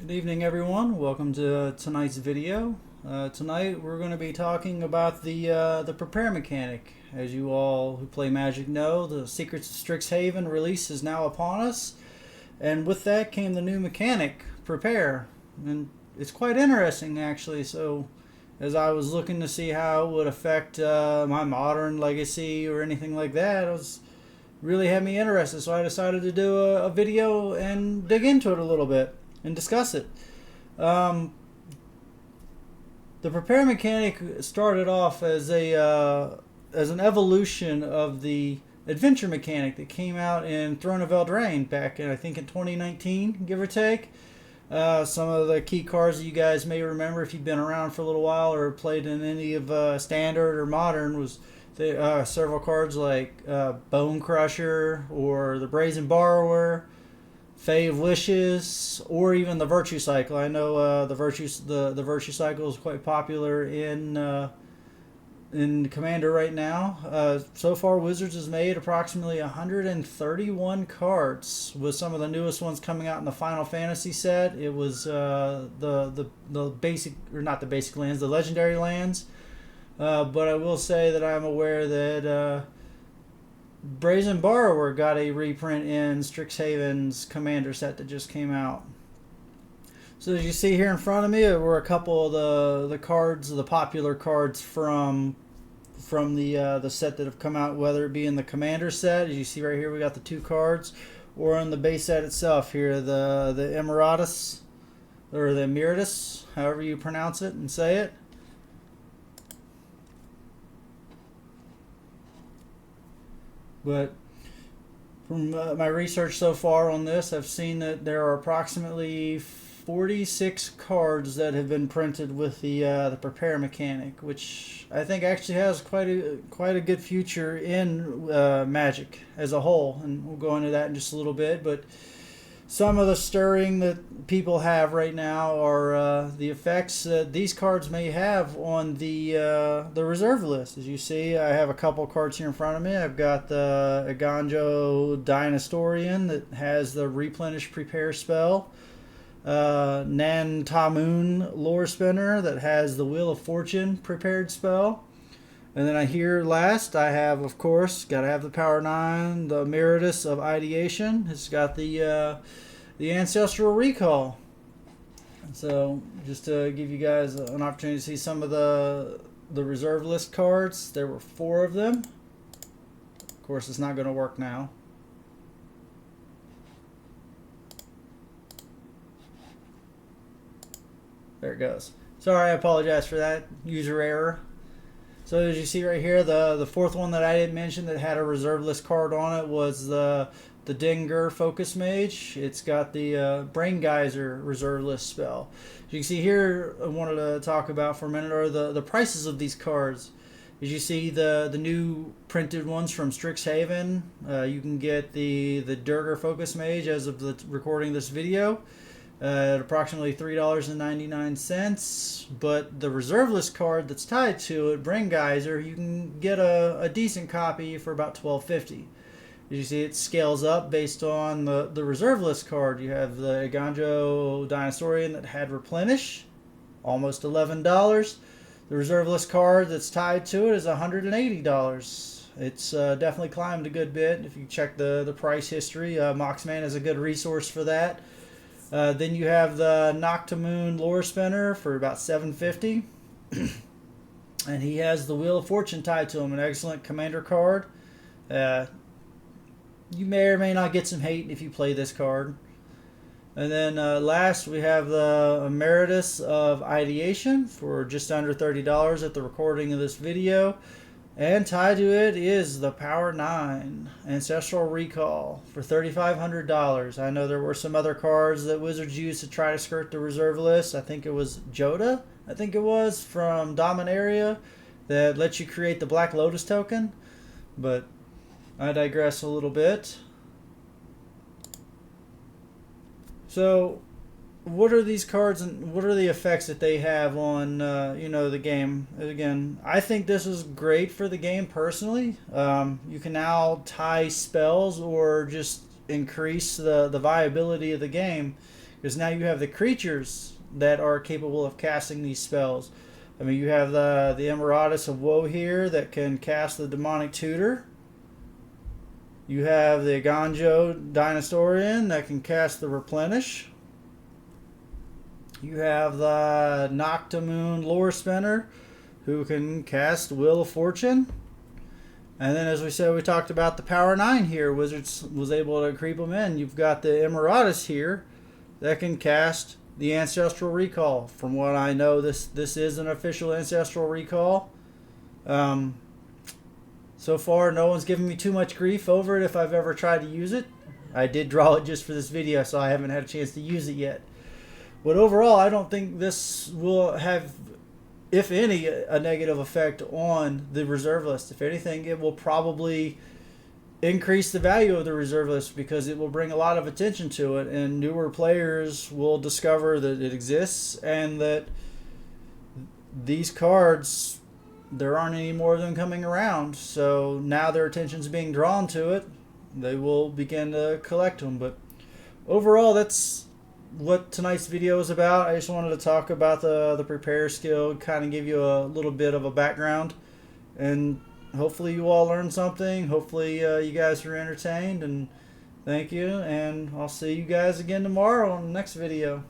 Good evening, everyone. Welcome to tonight's video. Tonight we're going to be talking about the prepare mechanic. As you all who play Magic know, the Secrets of Strixhaven release is now upon us, and with that came the new mechanic, prepare, and it's quite interesting actually. So, as I was looking to see how it would affect my modern legacy or anything like that, it was really had me interested. So I decided to do a video and dig into it a little bit and discuss it. The prepare mechanic started off as an evolution of the adventure mechanic that came out in Throne of Eldraine back in, I think, in 2019, give or take. Some of the key cards that you guys may remember if you've been around for a little while or played in any of Standard or Modern was several cards like Bone Crusher or the Brazen Borrower, Fae of Wishes, or even the Virtue Cycle. I know the Virtue Cycle is quite popular in Commander right now. So far, Wizards has made approximately 131 cards, with some of the newest ones coming out in the Final Fantasy set. It was the basic, or not the basic lands, the legendary lands. But I will say that I'm aware that Brazen Borrower got a reprint in Strixhaven's Commander set that just came out. So as you see here in front of me were a couple of the cards, the popular cards from the set that have come out, whether it be in the Commander set, as you see right here, we got the two cards, or in the base set itself here, the Emeritus, or the Emeritus, however you pronounce it and say it. But from my research so far on this, I've seen that there are approximately 46 cards that have been printed with the prepare mechanic, which I think actually has quite a good future in Magic as a whole, and we'll go into that in just a little bit. But some of the stirring that people have right now are the effects that these cards may have on the reserve list. As you see, I have a couple cards here in front of me. I've got the Aganjo Dynastorian that has the Replenish Prepare spell. Nan Tamoon Lore Spinner that has the Wheel of Fortune prepared spell. And then I have, of course, got to have the Power 9, the Emeritus of Ideation. It's got the Ancestral Recall. So just to give you guys an opportunity to see some of the reserve list cards, there were 4 of them. Of course, it's not going to work now. There it goes. Sorry, I apologize for that user error. So as you see right here, the 4th one that I didn't mention that had a reserve list card on it was the Dinger Focus Mage. It's got the Brain Geyser reserve list spell. As you can see here, I wanted to talk about for a minute are the prices of these cards. As you see the new printed ones from Strixhaven, you can get the Dinger Focus Mage as of the recording of this video at approximately $3.99, but the reserve list card that's tied to it, Brain Geyser, you can get a decent copy for about $12.50. As you see, it scales up based on the reserve list card. You have the Aganjo Dynastorian that had Replenish, almost $11. The reserve list card that's tied to it is $180. It's definitely climbed a good bit if you check the price history. Moxman is a good resource for that. Then you have the Noctamoon Lore Spinner for about $7.50. And he has the Wheel of Fortune tied to him, an excellent commander card. You may or may not get some hate if you play this card. And then last we have the Emeritus of Ideation for just under $30 at the recording of this video. And tied to it is the Power 9 Ancestral Recall for $3,500. I know there were some other cards that Wizards used to try to skirt the reserve list. I think it was Joda, from Dominaria, that lets you create the Black Lotus token. But I digress a little bit. So, what are these cards and what are the effects that they have on the game? Again, I think this is great for the game personally. You can now tie spells or just increase the viability of the game because now you have the creatures that are capable of casting these spells. I mean, you have the Emeritus of Woe here that can cast the Demonic Tutor. You have the Ganjo Dinosaurian that can cast the Replenish. You have the Noctamoon Lore Spinner who can cast Wheel of Fortune. And then, as we said, we talked about the Power 9 here. Wizards was able to creep them in. You've got the Emeritus here that can cast the Ancestral Recall. From what I know, this is an official Ancestral Recall. So far, no one's given me too much grief over it if I've ever tried to use it. I did draw it just for this video, so I haven't had a chance to use it yet. But overall, I don't think this will have, if any, a negative effect on the reserve list. If anything, it will probably increase the value of the reserve list because it will bring a lot of attention to it, and newer players will discover that it exists and that these cards, there aren't any more of them coming around. So now their attention's being drawn to it. They will begin to collect them. But overall, that's what tonight's video is about. I just wanted to talk about the Prepare skill, kind of give you a little bit of a background, and hopefully you all learned something. Hopefully you guys are entertained, and thank you, and I'll see you guys again tomorrow on the next video.